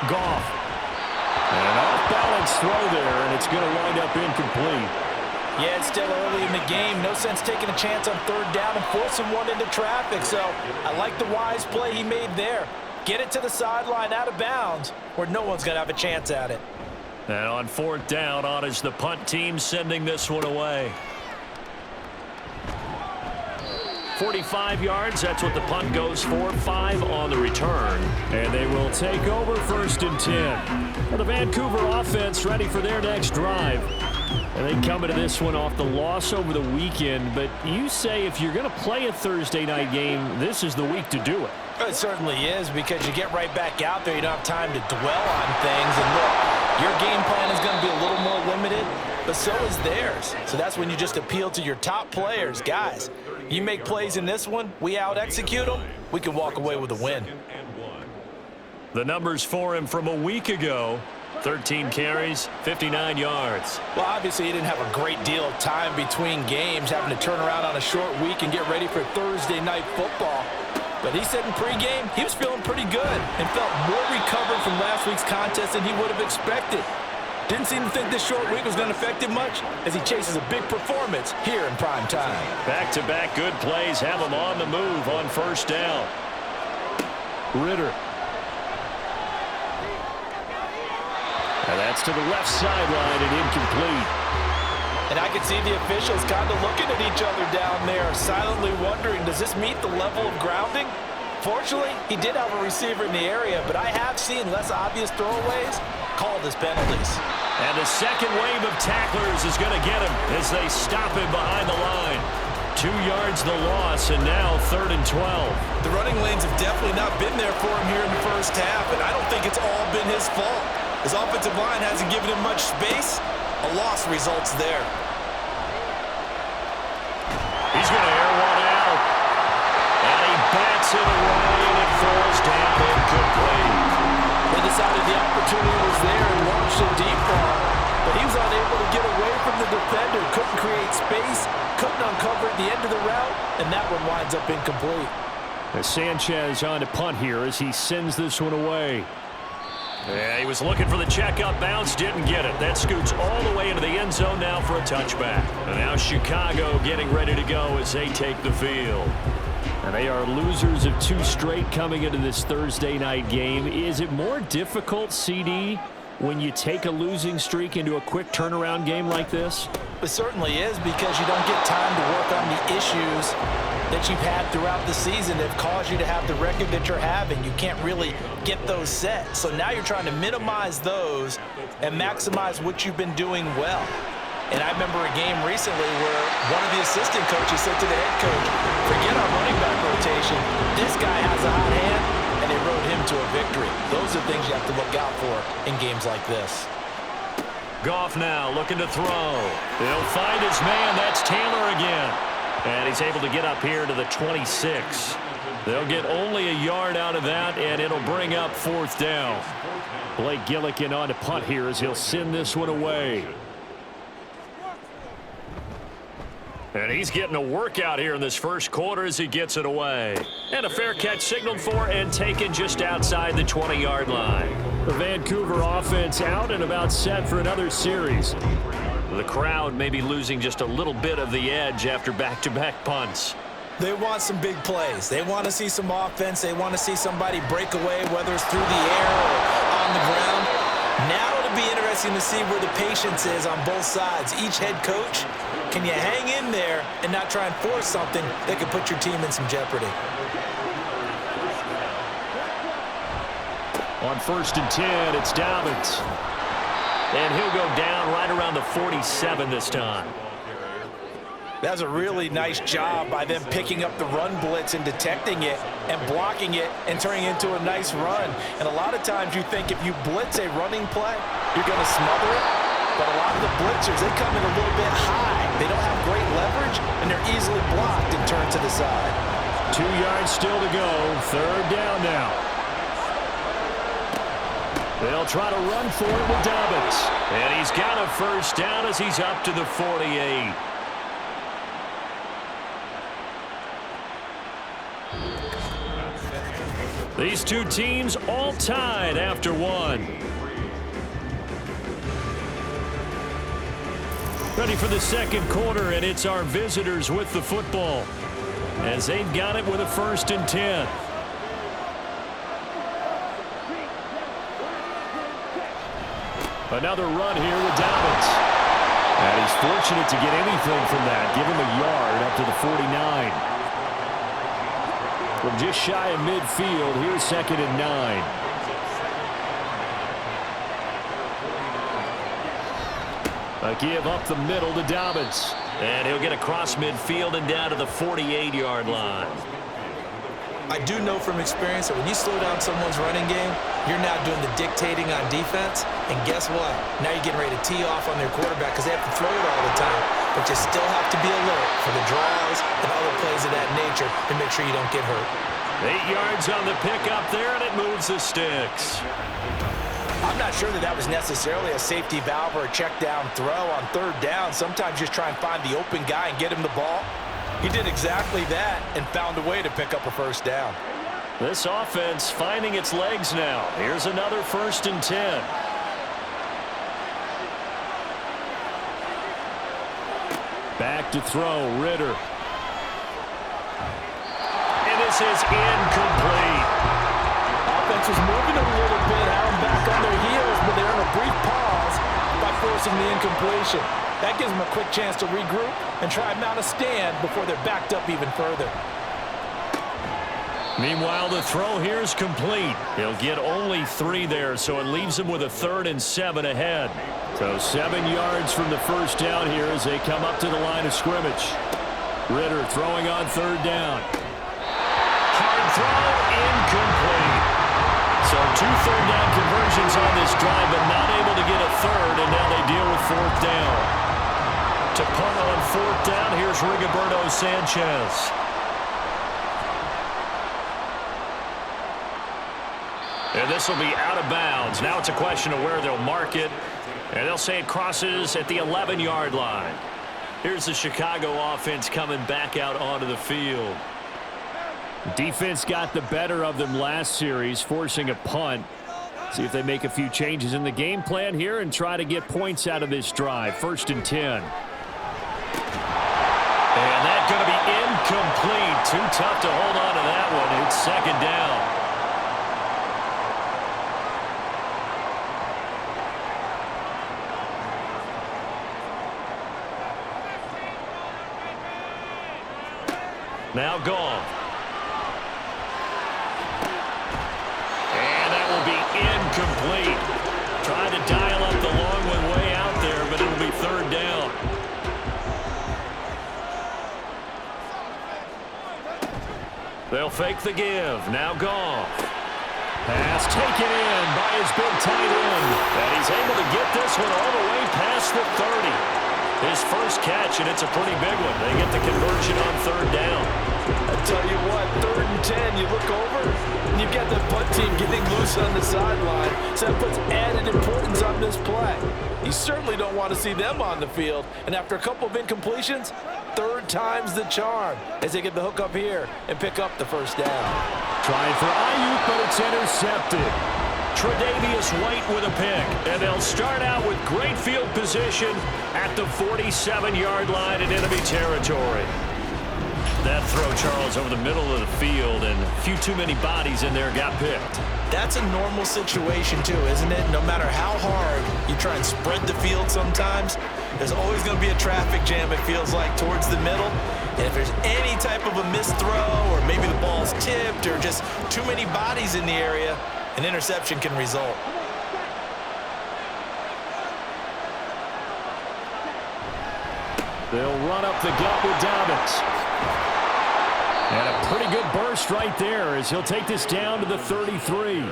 Goff. An off-balance throw there, and it's going to wind up incomplete. Yeah, it's still early in the game. No sense taking a chance on third down and forcing one into traffic. So I like the wise play he made there. Get it to the sideline out of bounds where no one's going to have a chance at it. And on fourth down, on is the punt team sending this one away. 45 yards, that's what the punt goes for. 5 on the return. And they will take over first and 10. Well, the Vancouver offense ready for their next drive. And they come into this one off the loss over the weekend. But you say if you're going to play a Thursday night game, this is the week to do it. It certainly is, because you get right back out there. You don't have time to dwell on things. And look, your game plan is going to be a little more limited, but so is theirs. So that's when you just appeal to your top players. Guys, you make plays in this one, we out-execute them, we can walk away with a win. The numbers for him from a week ago: 13 carries, 59 yards. Well, obviously he didn't have a great deal of time between games, having to turn around on a short week and get ready for Thursday night football. But he said in pregame he was feeling pretty good and felt more recovered from last week's contest than he would have expected. Didn't seem to think this short week was going to affect him much as he chases a big performance here in prime time. Back-to-back good plays have him on the move on first down. Ritter. And that's to the left sideline and incomplete. And I can see the officials kind of looking at each other down there, silently wondering, does this meet the level of grounding? Fortunately, he did have a receiver in the area, but I have seen less obvious throwaways called as penalties. And the second wave of tacklers is going to get him as they stop him behind the line. 2 yards the loss, and now 3rd and 12. The running lanes have definitely not been there for him here in the first half, and I don't think it's all been his fault. His offensive line hasn't given him much space. A loss results there. He's going to air one out. And he bats it away, and it falls down incomplete. They decided the opportunity was there and launched a deep ball, but he was unable to get away from the defender. Couldn't create space, couldn't uncover at the end of the route, and that one winds up incomplete. As Sanchez on to punt here as he sends this one away. Yeah, he was looking for the check-up bounce, didn't get it. That scoots all the way into the end zone now for a touchback. And now Chicago getting ready to go as they take the field. And they are losers of 2 straight coming into this Thursday night game. Is it more difficult, CD, when you take a losing streak into a quick turnaround game like this? It certainly is, because you don't get time to work on the issues that you've had throughout the season that have caused you to have the record that you're having. You can't really get those set. So now you're trying to minimize those and maximize what you've been doing well. And I remember a game recently where one of the assistant coaches said to the head coach, forget our running back rotation. This guy has a hot hand, and they rode him to a victory. Those are things you have to look out for in games like this. Goff now looking to throw. He'll find his man. That's Taylor again. And he's able to get up here to the 26. They'll get only a yard out of that, and it'll bring up 4th down. Blake Gillikin on to punt here as he'll send this one away. And he's getting a workout here in this first quarter as he gets it away. And a fair catch signaled for and taken just outside the 20-yard line. The Vancouver offense out and about set for another series. The crowd may be losing just a little bit of the edge after back-to-back punts. They want some big plays. They want to see some offense. They want to see somebody break away, whether it's through the air or on the ground. Now it'll be interesting to see where the patience is on both sides. Each head coach, can you hang in there and not try and force something that could put your team in some jeopardy? On 1st and 10, it's Dobbins. And he'll go down right around the 47 this time. That was a really nice job by them picking up the run blitz and detecting it and blocking it and turning it into a nice run. And a lot of times you think if you blitz a running play, you're going to smother it. But a lot of the blitzers, they come in a little bit high. They don't have great leverage, and they're easily blocked and turned to the side. 2 yards still to go. 3rd down now. They'll try to run for it with Dobbins. And he's got a first down as he's up to the 48. These two teams all tied after one. Ready for the second quarter, and it's our visitors with the football as they've got it with a 1st and 10. Another run here with Dobbins. And he's fortunate to get anything from that. Give him a yard up to the 49. From just shy of midfield, here's 2nd and 9. A give up the middle to Dobbins. And he'll get across midfield and down to the 48-yard line. I do know from experience that when you slow down someone's running game, you're now doing the dictating on defense. And guess what? Now you're getting ready to tee off on their quarterback because they have to throw it all the time. But you still have to be alert for the draws and other plays of that nature to make sure you don't get hurt. 8 yards on the pickup there, and it moves the sticks. I'm not sure that was necessarily a safety valve or a check down throw on 3rd down. Sometimes just try and find the open guy and get him the ball. He did exactly that and found a way to pick up a 1st down. This offense finding its legs now. Here's another 1st and 10. Back to throw, Ritter. And this is incomplete. Offense was moving a little bit, having back on their heels, but they're in a brief pause by forcing the incompletion. That gives them a quick chance to regroup and try and mount a stand before they're backed up even further. Meanwhile, the throw here is complete. He'll get only 3 there, so it leaves him with a 3rd and 7 ahead. So 7 yards from the 1st down here as they come up to the line of scrimmage. Ritter throwing on 3rd down. Hard throw, incomplete. So 2 third-down conversions on this drive, but not able to get a 3rd, and now they deal with 4th down. To punt on 4th down, here's Rigoberto Sanchez. And this will be out of bounds. Now it's a question of where they'll mark it, and they'll say it crosses at the 11-yard line. Here's the Chicago offense coming back out onto the field. Defense got the better of them last series, forcing a punt. See if they make a few changes in the game plan here and try to get points out of this drive. 1st and 10. And that's going to be incomplete. Too tough to hold on to that one. It's 2nd down. Now gone. And that will be incomplete. Trying to dial up the long one way out there, but it'll be 3rd down. They'll fake the give. Now Goff. Pass taken in by his big tight end. And he's able to get this one all the way past the 30. His first catch, and it's a pretty big one. They get the conversion on 3rd down. I tell you what, 3rd and 10, you look over, and you've got the punt team getting loose on the sideline. So that puts added importance on this play. You certainly don't want to see them on the field. And after a couple of incompletions, 3rd time's the charm as they get the hook up here and pick up the 1st down. Trying for Ayuk, but it's intercepted. Tre'Davious White with a pick, and they'll start out with great field position at the 47-yard line in enemy territory. That throw, Charles, over the middle of the field, and a few too many bodies in there got picked. That's a normal situation, too, isn't it? No matter how hard you try and spread the field sometimes, there's always going to be a traffic jam, it feels like, towards the middle. And if there's any type of a missed throw, or maybe the ball's tipped, or just too many bodies in the area, an interception can result. They'll run up the gut with Dobbins. And a pretty good burst right there as he'll take this down to the 33.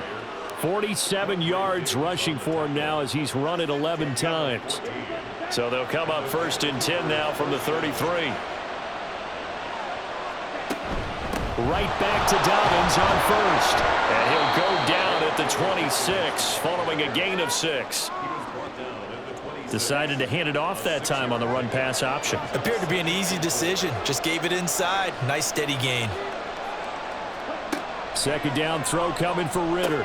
47 yards rushing for him now as he's run it 11 times. So they'll come up 1st and 10 now from the 33. Right back to Dobbins on 1st. And he'll go down at the 26 following a gain of 6. Decided to hand it off that time on the run-pass option. Appeared to be an easy decision. Just gave it inside. Nice steady gain. Second down throw coming for Ritter.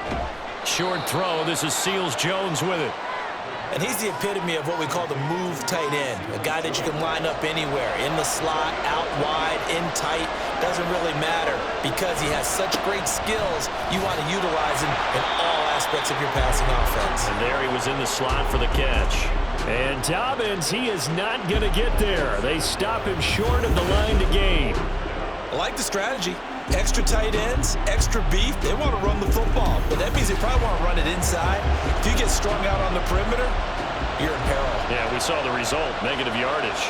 Short throw. This is Seals-Jones with it. And he's the epitome of what we call the move tight end, a guy that you can line up anywhere, in the slot, out wide, in tight, doesn't really matter because he has such great skills. You want to utilize him in all aspects of your passing offense. And there he was in the slot for the catch. And Dobbins, he is not going to get there. They stop him short of the line to gain. I like the strategy. Extra tight ends, extra beef, they want to run the football. But that means they probably want to run it inside. If you get strung out on the perimeter, you're in peril. Yeah, we saw the result, negative yardage.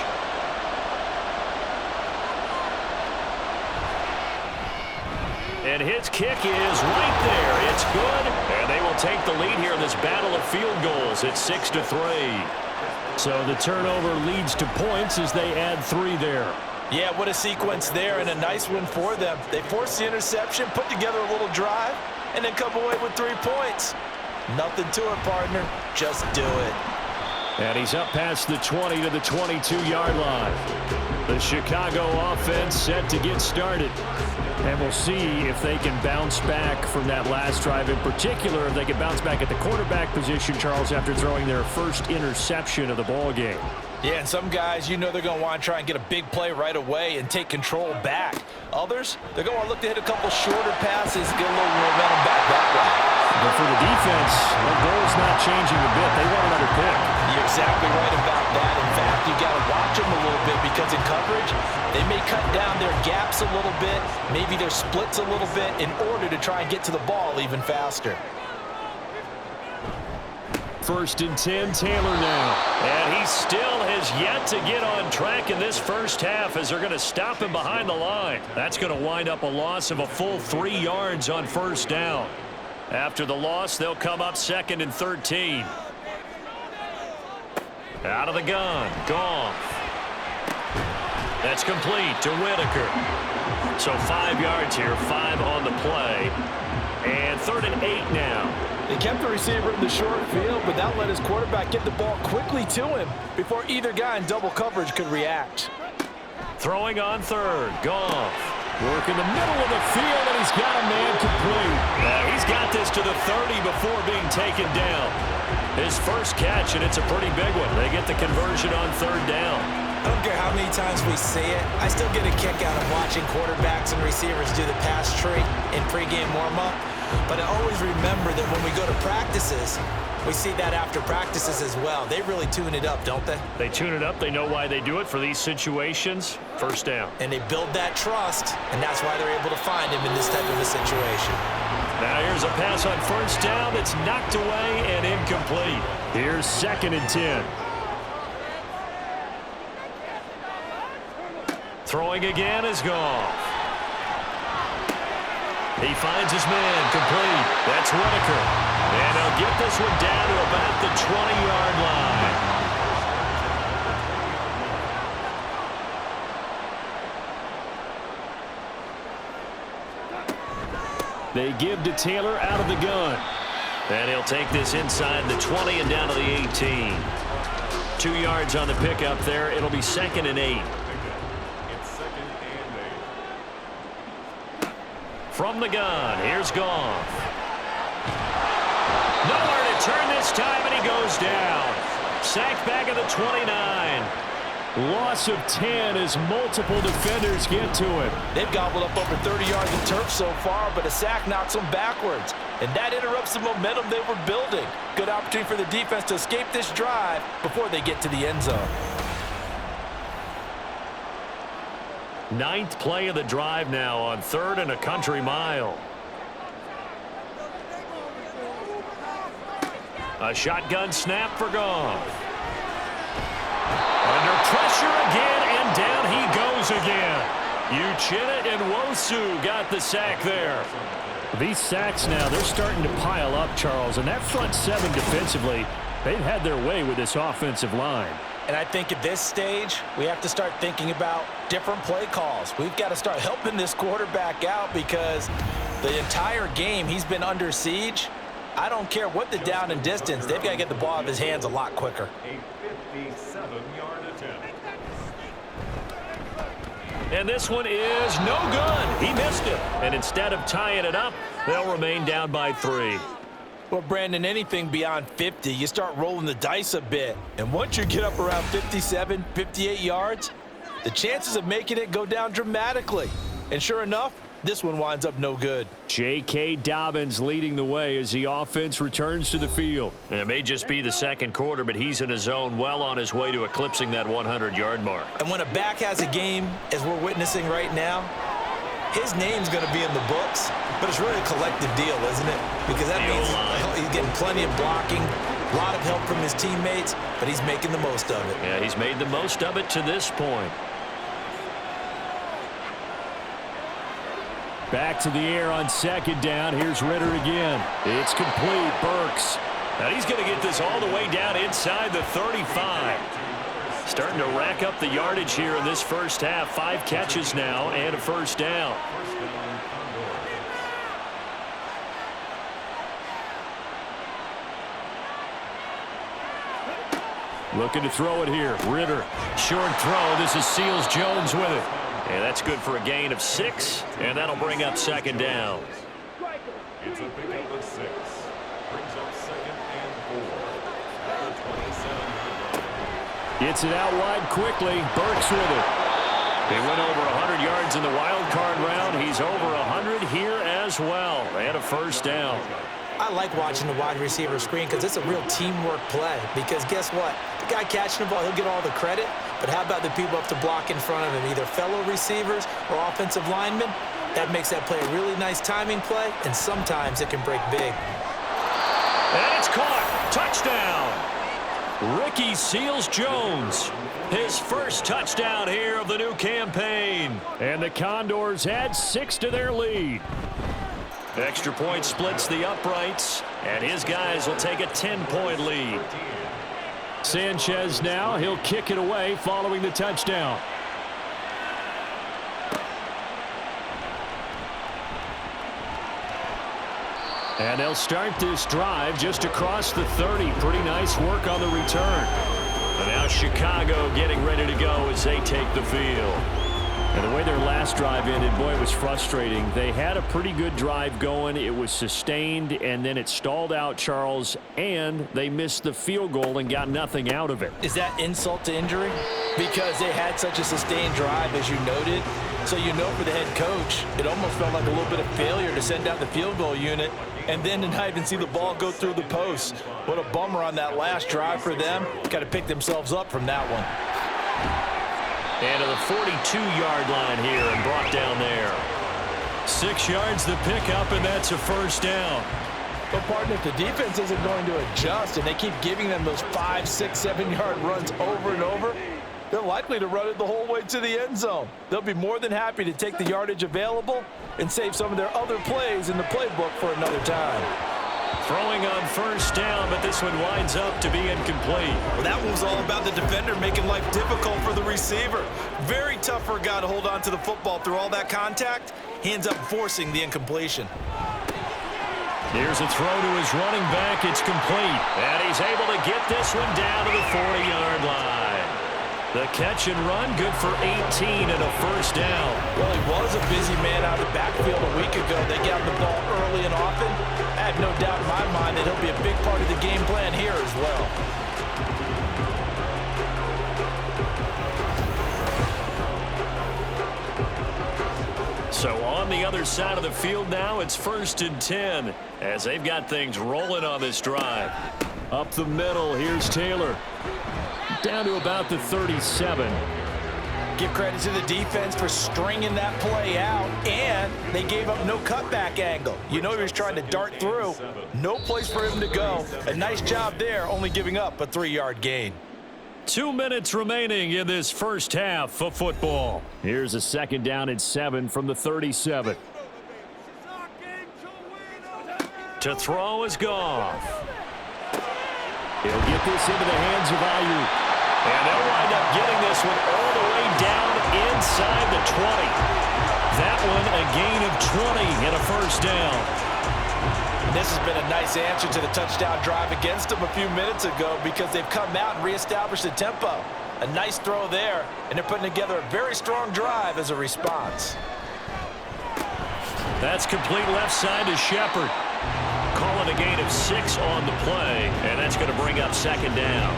And his kick is right there. It's good. And they will take the lead here in this battle of field goals. It's 6-3. So the turnover leads to points as they add 3 there. Yeah, what a sequence there, and a nice one for them. They forced the interception, put together a little drive, and then come away with 3 points. Nothing to it, partner. Just do it. And he's up past the 20 to the 22-yard line. The Chicago offense set to get started. And we'll see if they can bounce back from that last drive. In particular, if they can bounce back at the quarterback position, Charles, after throwing their first interception of the ball game. Yeah, and some guys, you know they're going to want to try and get a big play right away and take control back. Others, they're going to look to hit a couple shorter passes, get a little momentum back that way. But for the defense, the goal's not changing a bit. They want another pick. You're exactly right about that. In fact, you got to watch them a little bit because in coverage, they may cut down their gaps a little bit, maybe their splits a little bit in order to try and get to the ball even faster. 1st and 10, Taylor now. And he still has yet to get on track in this first half as they're going to stop him behind the line. That's going to wind up a loss of a full 3 yards on 1st down. After the loss, they'll come up 2nd and 13. Out of the gun, Goff. That's complete to Whitaker. So 5 yards here, 5 on the play. And 3rd and 8 now. They kept the receiver in the short field, but that let his quarterback get the ball quickly to him before either guy in double coverage could react. Throwing on 3rd, Goff. Work in the middle of the field, and he's got a man complete. He's got this to the 30 before being taken down. His first catch, and it's a pretty big one. They get the conversion on 3rd down. I don't care how many times we see it. I still get a kick out of watching quarterbacks and receivers do the pass tree in pregame warm-up. But I always remember that when we go to practices, we see that after practices as well. They really tune it up, don't they? They tune it up. They know why they do it for these situations. 1st down. And they build that trust, and that's why they're able to find him in this type of a situation. Now here's a pass on 1st down that's knocked away and incomplete. Here's 2nd and 10. Throwing again is Goff. He finds his man complete. That's Whitaker. And he'll get this one down to about the 20-yard line. They give to Taylor out of the gun. And he'll take this inside the 20 and down to the 18. 2 yards on the pickup there. It'll be 2nd and 8. From the gun, here's Goff. Nowhere to turn this time, and he goes down. Sacked back at the 29. Loss of 10 as multiple defenders get to him. They've gobbled up over 30 yards of turf so far, but a sack knocks them backwards. And that interrupts the momentum they were building. Good opportunity for the defense to escape this drive before they get to the end zone. 9th play of the drive now on 3rd and a country mile. A shotgun snap for Goff. Under pressure again, and down he goes again. Uchenna and Wosu got the sack there. These sacks now, they're starting to pile up, Charles, and that front 7 defensively, they've had their way with this offensive line. And I think at this stage, we have to start thinking about different play calls. We've got to start helping this quarterback out because the entire game he's been under siege. I don't care what the down and distance. They've got to get the ball out of his hands a lot quicker. A 57-yard attempt. And this one is no good. He missed it. And instead of tying it up, they'll remain down by 3. Well, Brandon, anything beyond 50, you start rolling the dice a bit. And once you get up around 57, 58 yards, the chances of making it go down dramatically. And sure enough, this one winds up no good. J.K. Dobbins leading the way as the offense returns to the field. And it may just be the second quarter, but he's in his zone, well on his way to eclipsing that 100-yard mark. And when a back has a game, as we're witnessing right now, his name's going to be in the books, but it's really a collective deal, isn't it? Because that means he's getting plenty of blocking, a lot of help from his teammates, but he's making the most of it. Yeah, he's made the most of it to this point. Back to the air on second down. Here's Ritter again. It's complete. Burks. And he's going to get this all the way down inside the 35. Starting to rack up the yardage here in this first half. 5 catches now and a first down. Looking to throw it here. Ritter. Short throw. This is Seals-Jones with it. And that's good for a gain of 6, and that'll bring up second down. It's a pickup of 6. Brings up second and 4. Gets it out wide quickly. Burks with it. They went over 100 yards in the wild card round. He's over 100 here as well. And a first down. I like watching the wide receiver screen because it's a real teamwork play. Because guess what? The guy catching the ball, he'll get all the credit. But how about the people up to block in front of him, either fellow receivers or offensive linemen? That makes that play a really nice timing play, and sometimes it can break big. And it's caught. Touchdown. Ricky Seals-Jones. His first touchdown here of the new campaign. And the Condors add 6 to their lead. Extra point splits the uprights, and his guys will take a 10-point lead. Sanchez now, he'll kick it away following the touchdown. And they'll start this drive just across the 30. Pretty nice work on the return. And now Chicago getting ready to go as they take the field. And the way their last drive ended, boy, it was frustrating. They had a pretty good drive going. It was sustained, and then it stalled out, Charles, and they missed the field goal and got nothing out of it. Is that insult to injury? Because they had such a sustained drive, as you noted. So you know for the head coach, it almost felt like a little bit of failure to send out the field goal unit and then to not even see the ball go through the post. What a bummer on that last drive for them. Got to pick themselves up from that one. And to the 42-yard line here and brought down there. 6 yards the pickup, and that's a first down. But, partner, if the defense isn't going to adjust and they keep giving them those 5, 6, 7-yard runs over and over, they're likely to run it the whole way to the end zone. They'll be more than happy to take the yardage available and save some of their other plays in the playbook for another time. Throwing on first down, but this one winds up to be incomplete. Well, that one was all about the defender making life difficult for the receiver. Very tough for a guy to hold on to the football through all that contact. He ends up forcing the incompletion. Here's a throw to his running back. It's complete. And he's able to get this one down to the 40-yard line. The catch and run, good for 18 and a first down. Well, he was a busy man out of the backfield a week ago. They got the ball early and often. I have no doubt in my mind that he'll be a big part of the game plan here as well. So on the other side of the field now, it's 1st and 10 as they've got things rolling on this drive. Up the middle, here's Taylor. Down to about the 37. Give credit to the defense for stringing that play out, and they gave up no cutback angle. You know he was trying to dart through. No place for him to go. A nice job there, only giving up a 3-yard gain. 2 minutes remaining in this first half of football. Here's a second down and 7 from the 37. To throw is Goff. He'll get this into the hands of Ayuk. And they'll wind up getting this one all the way down inside the 20. That one a gain of 20 and a first down. And this has been a nice answer to the touchdown drive against them a few minutes ago because they've come out and reestablished the tempo. A nice throw there, and they're putting together a very strong drive as a response. That's complete left side to Shepard. Calling a gain of 6 on the play, and that's going to bring up second down.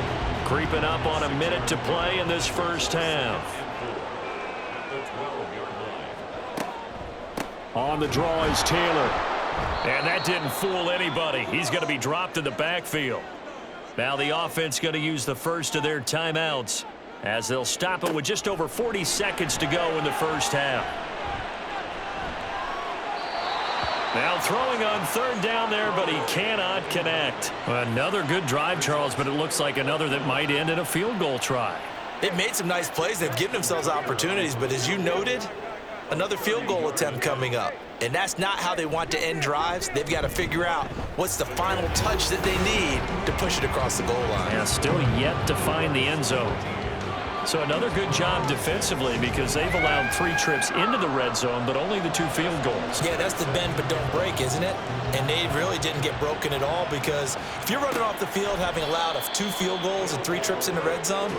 Creeping up on a minute to play in this first half. On the draw is Taylor. And that didn't fool anybody. He's going to be dropped in the backfield. Now the offense going to use the first of their timeouts as they'll stop it with just over 40 seconds to go in the first half. Now throwing on third down there, but he cannot connect. Another good drive, Charles, but it looks like another that might end in a field goal try. They've made some nice plays. They've given themselves opportunities, but as you noted, another field goal attempt coming up. And that's not how they want to end drives. They've got to figure out what's the final touch that they need to push it across the goal line. Yeah, still yet to find the end zone. So another good job defensively because they've allowed 3 trips into the red zone, but only the 2 field goals. Yeah, that's the bend but don't break, isn't it? And they really didn't get broken at all because if you're running off the field having allowed 2 field goals and 3 trips in the red zone,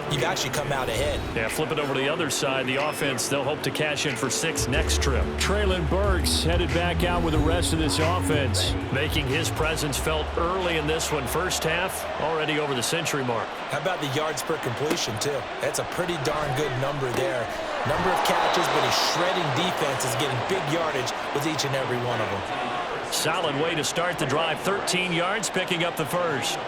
you've actually come out ahead. Yeah, flip it over to the other side. The offense, they'll hope to cash in for 6 next trip. Traylon Burks headed back out with the rest of this offense, making his presence felt early in this one. First half, already over the century mark. How about the yards per completion, too? That's a pretty darn good number there. Number of catches, but he's shredding defenses, getting big yardage with each and every one of them. Solid way to start the drive. 13 yards, picking up the first.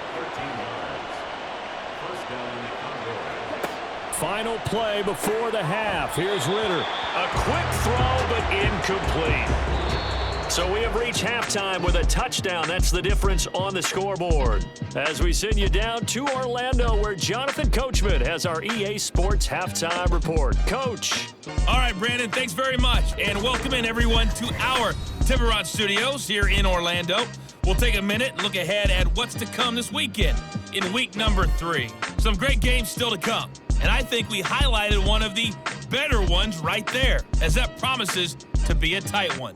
Final play before the half. Here's Ritter. A quick throw, but incomplete. So we have reached halftime with a touchdown. That's the difference on the scoreboard. As we send you down to Orlando, where Jonathan Coachman has our EA Sports halftime report. Coach. All right, Brandon, thanks very much. And welcome in, everyone, to our Timberrod Studios here in Orlando. We'll take a minute and look ahead at what's to come this weekend in week number 3. Some great games still to come. And I think we highlighted one of the better ones right there, as that promises to be a tight one.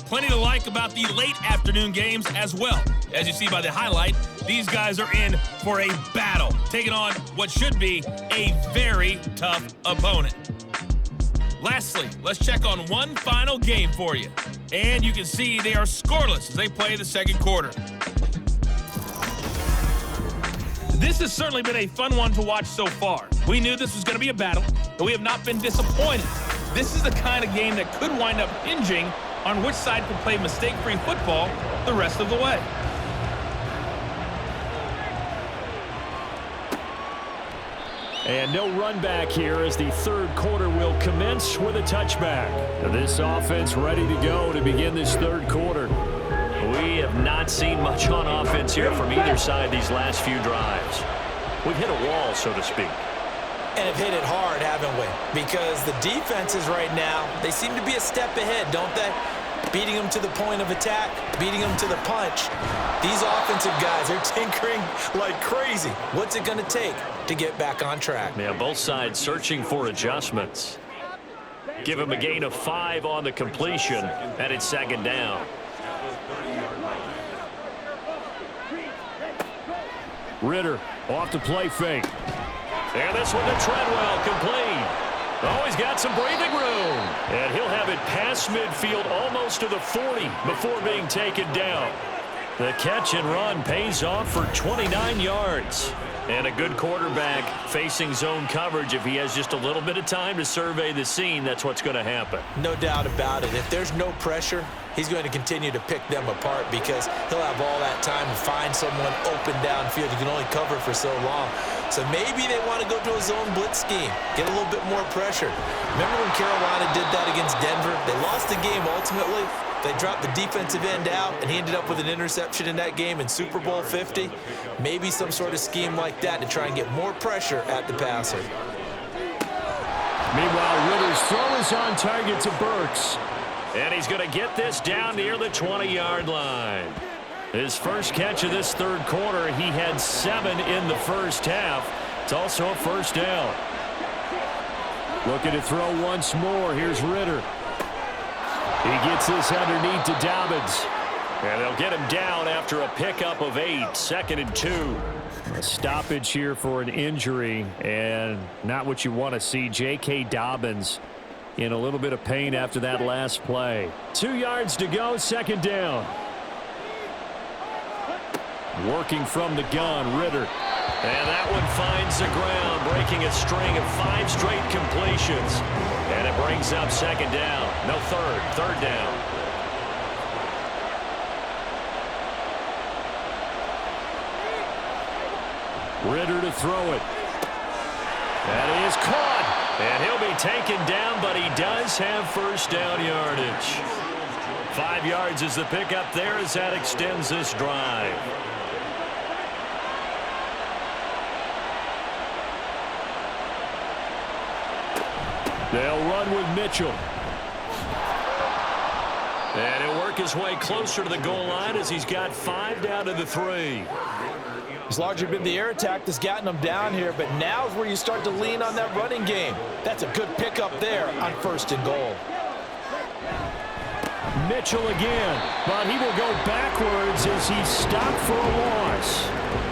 Plenty to like about the late afternoon games as well. As you see by the highlight, these guys are in for a battle, taking on what should be a very tough opponent. Lastly, let's check on one final game for you. And you can see they are scoreless as they play the second quarter. This has certainly been a fun one to watch so far. We knew this was going to be a battle, but we have not been disappointed. This is the kind of game that could wind up hinging on which side can play mistake-free football the rest of the way. And no run back here as the third quarter will commence with a touchback. This offense ready to go to begin this third quarter. We have not seen much on offense here from either side these last few drives. We've hit a wall, so to speak. And have hit it hard, haven't we? Because the defenses right now, they seem to be a step ahead, don't they? Beating them to the point of attack, beating them to the punch. These offensive guys are tinkering like crazy. What's it going to take to get back on track? Yeah, both sides searching for adjustments. Give him a gain of 5 on the completion, and it's second down. Ritter off the play fake. And this one to Treadwell, complete. Oh, he's got some breathing room. And he'll have it past midfield almost to the 40 before being taken down. The catch and run pays off for 29 yards. And a good quarterback facing zone coverage. If he has just a little bit of time to survey the scene, that's what's going to happen. No doubt about it. If there's no pressure, he's going to continue to pick them apart because he'll have all that time to find someone open downfield. He can only cover for so long. So maybe they want to go to a zone blitz scheme, get a little bit more pressure. Remember when Carolina did that against Denver? They lost the game ultimately. They dropped the defensive end out, and he ended up with an interception in that game in Super Bowl 50. Maybe some sort of scheme like that to try and get more pressure at the passer. Meanwhile, Ritter's throw is on target to Burks. And he's going to get this down near the 20-yard line. His first catch of this third quarter, he had 7 in the first half. It's also a first down. Looking to throw once more. Here's Ritter. He gets this underneath to Dobbins. And they'll get him down after a pickup of 8, 2nd and 2. A stoppage here for an injury, and not what you want to see. J.K. Dobbins in a little bit of pain after that last play. 2 yards to go, second down. Working from the gun, Ritter. And that one finds the ground, breaking a string of 5 straight completions. And it brings up second down. No, third down. Ritter to throw it. That is caught. And he'll be taken down, but he does have first down yardage. 5 yards is the pickup there as that extends this drive. They'll run with Mitchell. And he'll work his way closer to the goal line as he's got 5 down to the 3. It's largely been the air attack that's gotten them down here, but now is where you start to lean on that running game. That's a good pickup there on 1st and goal. Mitchell again, but he will go backwards as he's stopped for a loss.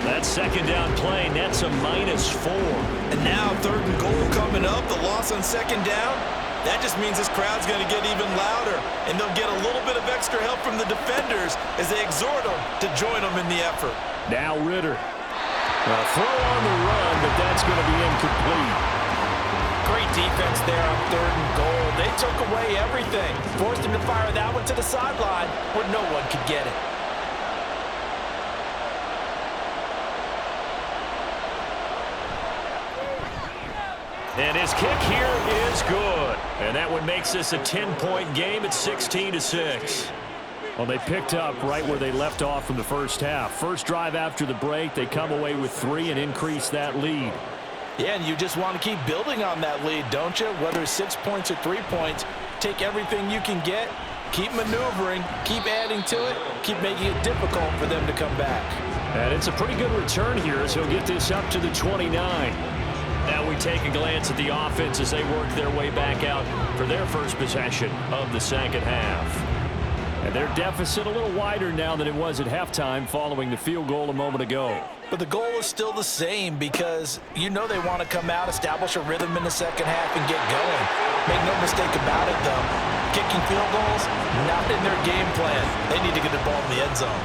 That second down play nets a -4. And now 3rd and goal coming up, the loss on 2nd down. That just means this crowd's going to get even louder, and they'll get a little bit of extra help from the defenders as they exhort them to join them in the effort. Now Ritter. A throw on the run, but that's going to be incomplete. Great defense there on 3rd and goal. They took away everything. Forced him to fire that one to the sideline where no one could get it. And his kick here is good. And that one makes this a 10-point game at 16-6. Well, they picked up right where they left off from the first half. First drive after the break, they come away with 3 and increase that lead. Yeah, and you just want to keep building on that lead, don't you? Whether it's 6 points or 3 points, take everything you can get, keep maneuvering, keep adding to it, keep making it difficult for them to come back. And it's a pretty good return here as he'll get this up to the 29. Now we take a glance at the offense as they work their way back out for their first possession of the second half. And their deficit a little wider now than it was at halftime following the field goal a moment ago. But the goal is still the same because you know they want to come out, establish a rhythm in the second half, and get going. Make no mistake about it, though. Kicking field goals, not in their game plan. They need to get the ball in the end zone.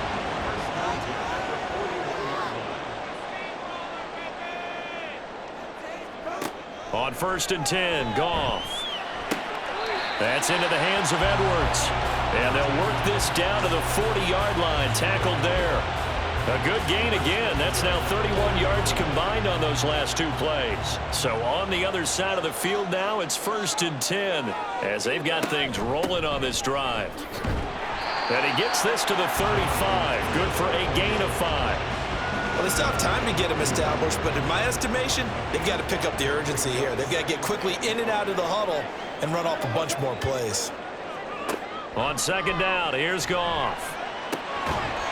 On 1st and 10, Goff. That's into the hands of Edwards. And they'll work this down to the 40-yard line. Tackled there. A good gain again. That's now 31 yards combined on those last 2 plays. So on the other side of the field now, it's 1st and 10 as they've got things rolling on this drive. And he gets this to the 35. Good for a gain of 5. Well, they still have time to get him established, but in my estimation, they've got to pick up the urgency here. They've got to get quickly in and out of the huddle and run off a bunch more plays. On 2nd down, here's Goff.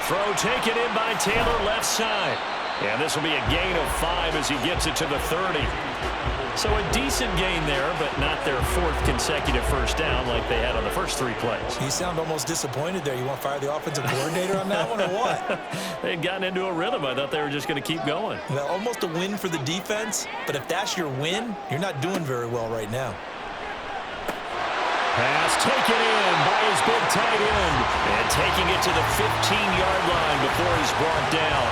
Throw taken in by Taylor left side. And this will be a gain of 5 as he gets it to the 30. So a decent gain there, but not their 4th consecutive first down like they had on the first 3 plays. You sound almost disappointed there. You want to fire the offensive coordinator on that one or what? They had gotten into a rhythm. I thought they were just going to keep going. Well, almost a win for the defense, but if that's your win, you're not doing very well right now. Pass taken in by his big tight end. And taking it to the 15-yard line before he's brought down.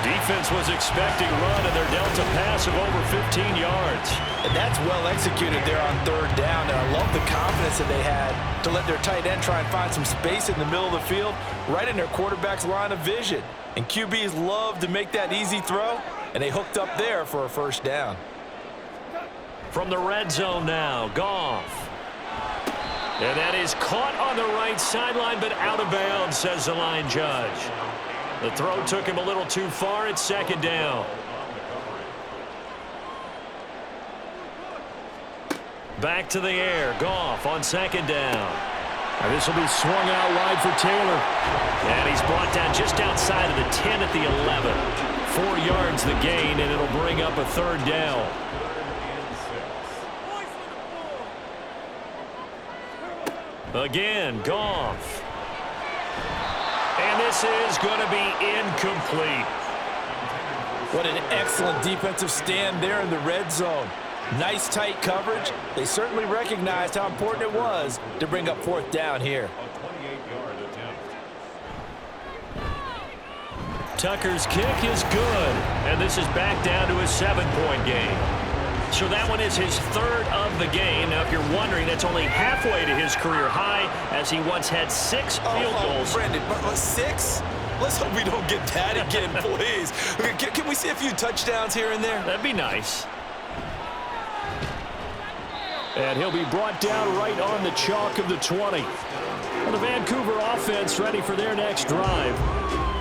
Defense was expecting run, and they're dealt a pass of over 15 yards. And that's well executed there on 3rd down. And I love the confidence that they had to let their tight end try and find some space in the middle of the field, right in their quarterback's line of vision. And QBs love to make that easy throw, and they hooked up there for a first down. From the red zone now, Goff. And that is caught on the right sideline, but out of bounds, says the line judge. The throw took him a little too far. It's 2nd down. Back to the air. Goff on 2nd down. And this will be swung out wide for Taylor. And he's brought down just outside of the 10 at the 11. 4 yards the gain, and it'll bring up a 3rd down. Again, Goff. And this is going to be incomplete. What an excellent defensive stand there in the red zone. Nice tight coverage. They certainly recognized how important it was to bring up 4th down here. A 28-yard attempt. Tucker's kick is good, and this is back down to a 7-point game. So that one is his 3rd of the game. Now, if you're wondering, that's only halfway to his career high, as he once had 6 field goals. Brendan, 6? Let's hope we don't get that again, please. Can we see a few touchdowns here and there? That'd be nice. And he'll be brought down right on the chalk of the 20. Well, the Vancouver offense ready for their next drive.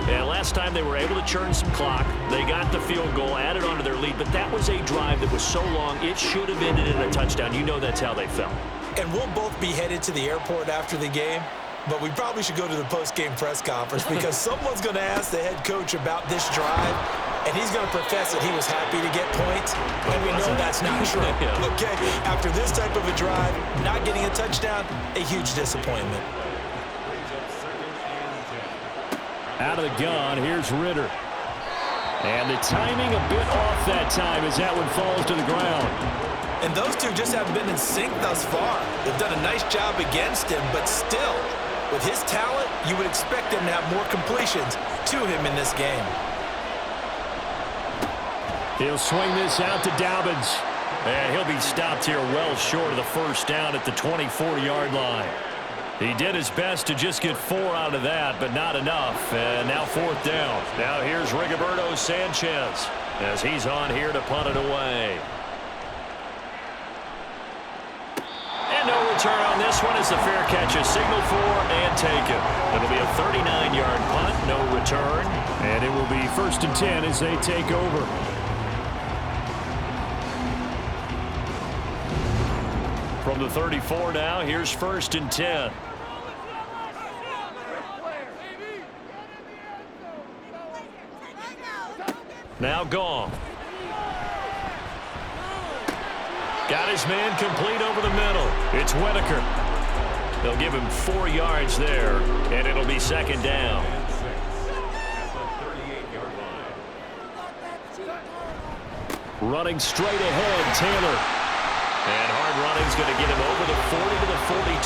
And last time they were able to churn some clock. They got the field goal, added onto their lead, but that was a drive that was so long it should have ended in a touchdown. You know that's how they felt. And we'll both be headed to the airport after the game, but we probably should go to the post-game press conference because someone's going to ask the head coach about this drive, and he's going to profess that he was happy to get points, and we know that's not true. Yeah. Okay, after this type of a drive, not getting a touchdown, a huge disappointment. Out of the gun, here's Ritter. And the timing a bit off that time as that one falls to the ground. And those two just haven't been in sync thus far. They've done a nice job against him, but still, with his talent, you would expect them to have more completions to him in this game. He'll swing this out to Dobbins. And he'll be stopped here well short of the 1st down at the 24-yard line. He did his best to just get 4 out of that, but not enough. And now 4th down. Now here's Rigoberto Sanchez as he's on here to punt it away. And no return on this one as the fair catch is signaled for and taken. It'll be a 39-yard punt, no return. And it will be 1st and 10 as they take over. From the 34 now, here's 1st and 10. Now Gong. Got his man complete over the middle. It's Whitaker. They'll give him 4 yards there, and it'll be 2nd down. Running straight ahead, Taylor. And hard running's going to get him over the 40 to the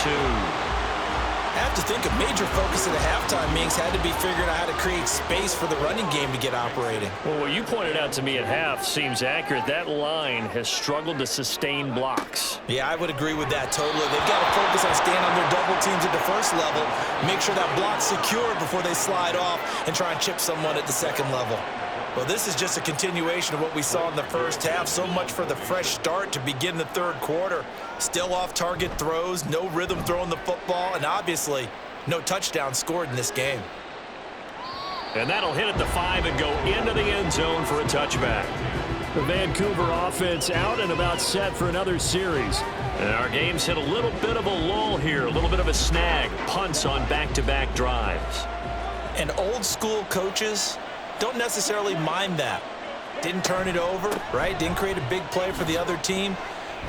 42. I have to think a major focus of the halftime meetings had to be figuring out how to create space for the running game to get operating. Well, what you pointed out to me at half seems accurate. That line has struggled to sustain blocks. Yeah, I would agree with that totally. They've got to focus on staying on their double teams at the 1st level, make sure that block's secured before they slide off and try and chip someone at the 2nd level. Well, this is just a continuation of what we saw in the 1st half. So much for the fresh start to begin the 3rd quarter. Still off-target throws, no rhythm throwing the football, and obviously no touchdown scored in this game. And that'll hit at the 5 and go into the end zone for a touchback. The Vancouver offense out and about set for another series. And our game's hit a little bit of a lull here, a little bit of a snag. Punts on back-to-back drives. And old-school coaches don't necessarily mind that. Didn't turn it over, right? Didn't create a big play for the other team.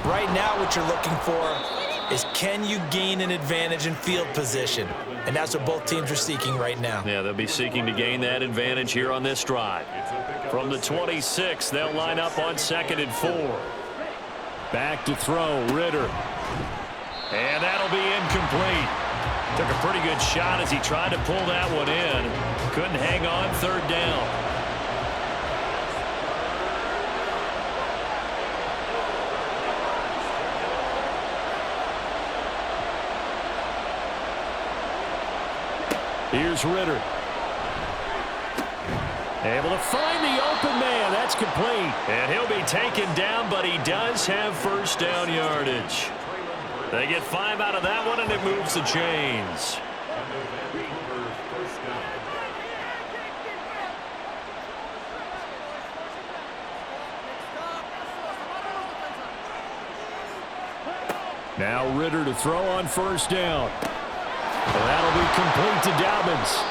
Right now what you're looking for is can you gain an advantage in field position? And that's what both teams are seeking right now. Yeah, they'll be seeking to gain that advantage here on this drive. From the 26, they'll line up on 2nd and 4. Back to throw, Ritter. And that'll be incomplete. Took a pretty good shot as he tried to pull that one in. Couldn't hang on, 3rd down. Here's Ritter. Able to find the open man. That's complete. And he'll be taken down, but he does have 1st down yardage. They get 5 out of that one, and it moves the chains. Now Ritter to throw on 1st down. And that'll be complete to Dobbins.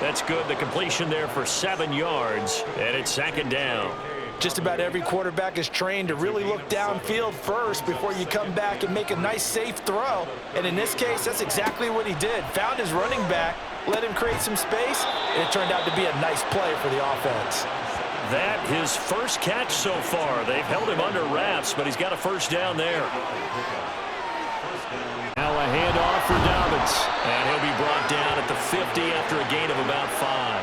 That's good. The completion there for 7 yards, and it's 2nd down. Just about every quarterback is trained to really look downfield first before you come back and make a nice, safe throw. And in this case, that's exactly what he did. Found his running back, let him create some space, and it turned out to be a nice play for the offense. that his first catch so far. They've held him under wraps, but he's got a first down there. Now a handoff for Dobbins, and he'll be brought down at the 50 after a gain of about 5.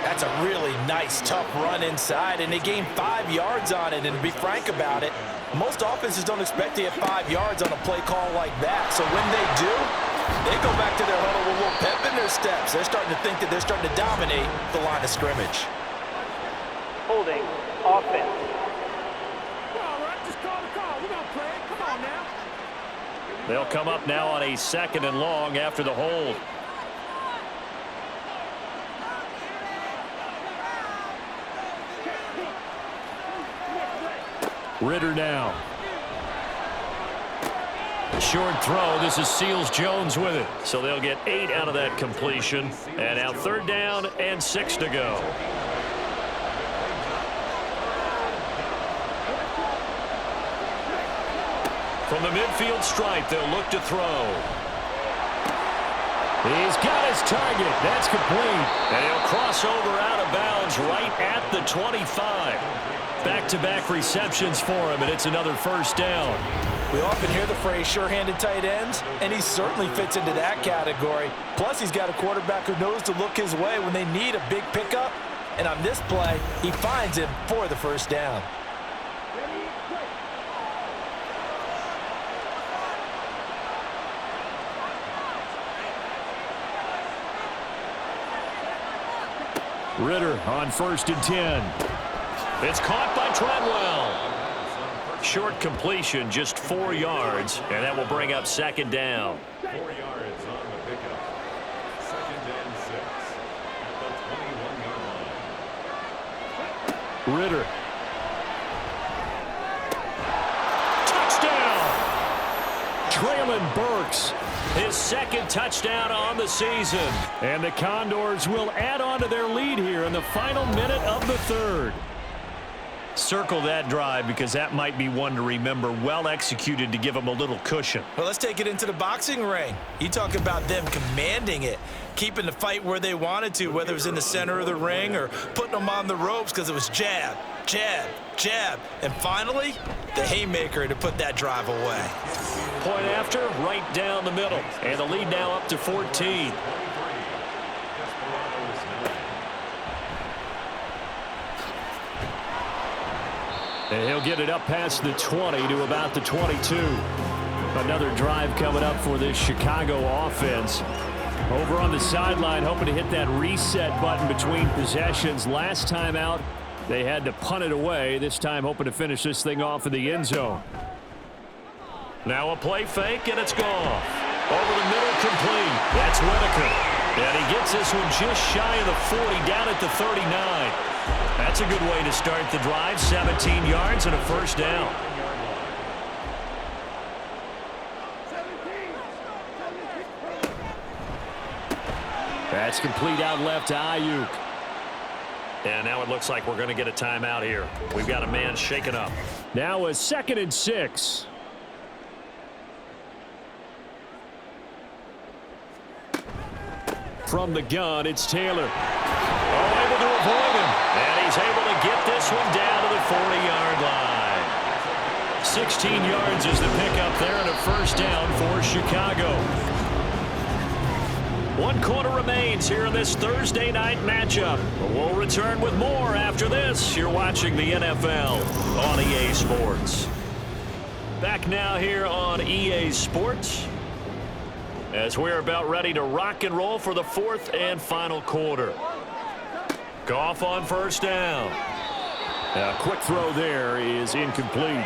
That's a really nice, tough run inside, and they gained 5 yards on it. And to be frank about it, most offenses don't expect to get 5 yards on a play call like that. So when they do, they go back to their huddle with a little pep in their steps. They're starting to think that they're starting to dominate the line of scrimmage. Holding offense. All right, just call the call. We're going to play it. Come on now. They'll come up now on a 2nd and long after the hold. Ritter now. Short throw. This is Seals-Jones with it. So they'll get 8 out of that completion. And now 3rd down and 6 to go. From the midfield stripe, they'll look to throw. He's got his target. That's complete. And he'll cross over out of bounds right at the 25. Back-to-back receptions for him, and it's another first down. We often hear the phrase sure-handed tight ends, and he certainly fits into that category. Plus, he's got a quarterback who knows to look his way when they need a big pickup. And on this play, he finds him for the first down. Ritter on 1st and 10. It's caught by Treadwell. Short completion, just 4 yards, and that will bring up 2nd down. 4 yards on the pickup. 2nd and 6 at the 21-yard line. Ritter. Touchdown! Traylon Burks, his 2nd touchdown on the season. And the Condors will add on to their lead here in the final minute of the 3rd. Circle that drive because that might be one to remember. Well executed to give them a little cushion. Well, let's take it into the boxing ring. You talk about them commanding it, keeping the fight where they wanted to, whether it was in the center of the ring or putting them on the ropes because it was jab, jab, jab. And finally, the haymaker to put that drive away. Point after, right down the middle. And the lead now up to 14. And he'll get it up past the 20 to about the 22. Another drive coming up for this Chicago offense. Over on the sideline, hoping to hit that reset button between possessions. Last time out, they had to punt it away. This time, hoping to finish this thing off in the end zone. Now a play fake, and it's gone. Over the middle, complete. That's Whitaker. And he gets this one just shy of the 40, down at the 39. That's a good way to start the drive. 17 yards and a first down. That's complete out left to Ayuk. And now it looks like we're going to get a timeout here. We've got a man shaken up. Now a 2nd and 6. From the gun, it's Taylor. Oh, able to avoid him. And he's able to get this one down to the 40-yard line. 16 yards is the pickup there and a first down for Chicago. 1 quarter remains here in this Thursday night matchup. We'll return with more after this. You're watching the NFL on EA Sports. Back now here on EA Sports as we're about ready to rock and roll for the 4th and final quarter. Goff on first down. A quick throw there is incomplete.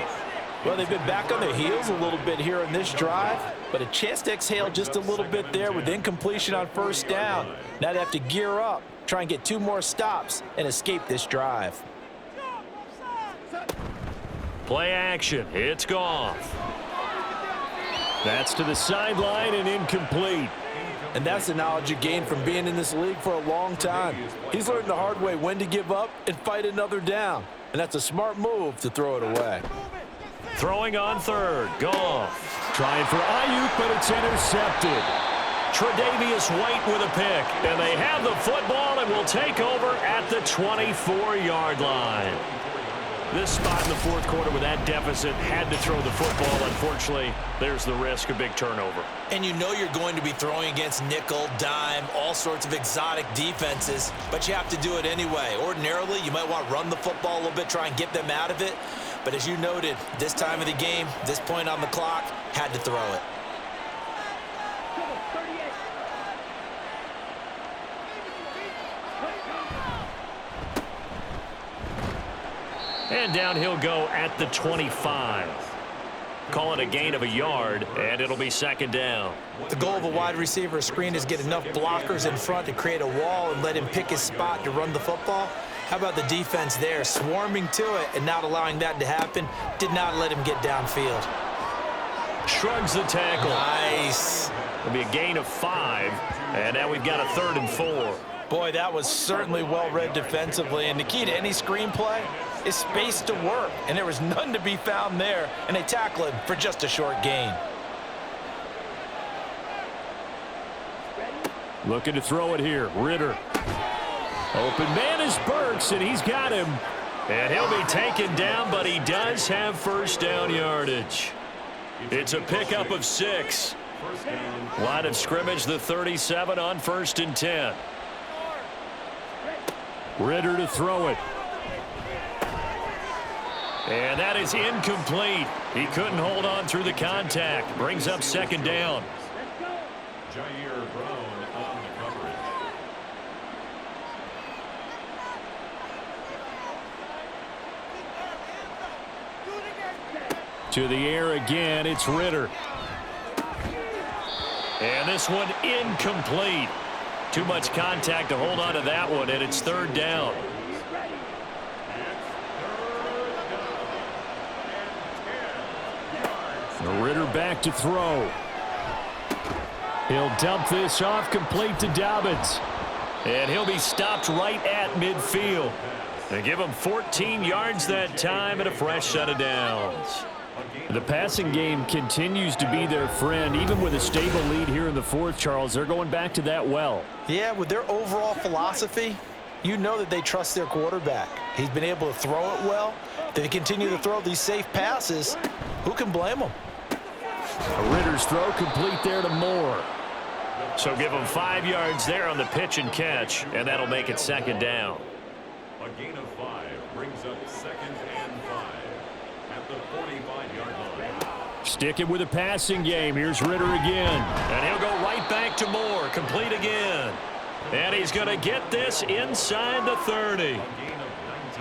Well, they've been back on their heels a little bit here in this drive, but a chance to exhale just a little bit there with incompletion on first down. Now they have to gear up, try and get 2 more stops, and escape this drive. Play action. It's Goff. That's to the sideline and incomplete. And that's the knowledge you gain from being in this league for a long time. He's learned the hard way when to give up and fight another down. And that's a smart move to throw it away. Throwing on 3rd. Goff. Trying for Ayuk, but it's intercepted. Tre'Davious White with a pick. And they have the football and will take over at the 24-yard line. This spot in the fourth quarter with that deficit, had to throw the football. Unfortunately, there's the risk of big turnover. And you know you're going to be throwing against nickel, dime, all sorts of exotic defenses, but you have to do it anyway. Ordinarily, you might want to run the football a little bit, try and get them out of it. But as you noted, this time of the game, this point on the clock, had to throw it. And down he'll go at the 25. Call it a gain of a yard, and it'll be second down. The goal of a wide receiver screen is get enough blockers in front to create a wall and let him pick his spot to run the football. How about the defense there, swarming to it and not allowing that to happen? Did not let him get downfield. Shrugs the tackle. Nice. It'll be a gain of 5, and now we've got a 3rd and 4. Boy, that was certainly well-read defensively, and the key to any screenplay is space to work, and there was none to be found there, and they tackle him for just a short gain. Looking to throw it here, Ritter. Open man is Burks, and he's got him. And he'll be taken down, but he does have first down yardage. It's a pickup of 6. Line of scrimmage, the 37 on 1st and 10. Ritter to throw it. And that is incomplete. He couldn't hold on through the contact. Brings up second down. Jair Brown on the coverage. To the air again, it's Ritter. And this one incomplete. Too much contact to hold on to that one, and it's 3rd down. Ritter back to throw. He'll dump this off, complete to Dobbins. And he'll be stopped right at midfield. They give him 14 yards that time and a fresh set of downs. The passing game continues to be their friend. Even with a stable lead here in the fourth, Charles, they're going back to that well. Yeah, with their overall philosophy, you know that they trust their quarterback. He's been able to throw it well. They continue to throw these safe passes. Who can blame them? A Ritter's throw complete there to Moore. So give him 5 yards there on the pitch and catch, and that'll make it second down. A gain of 5 brings up 2nd and 5 at the 45-yard line. Stick it with a passing game. Here's Ritter again. And he'll go right back to Moore. Complete again. And he's going to get this inside the 30.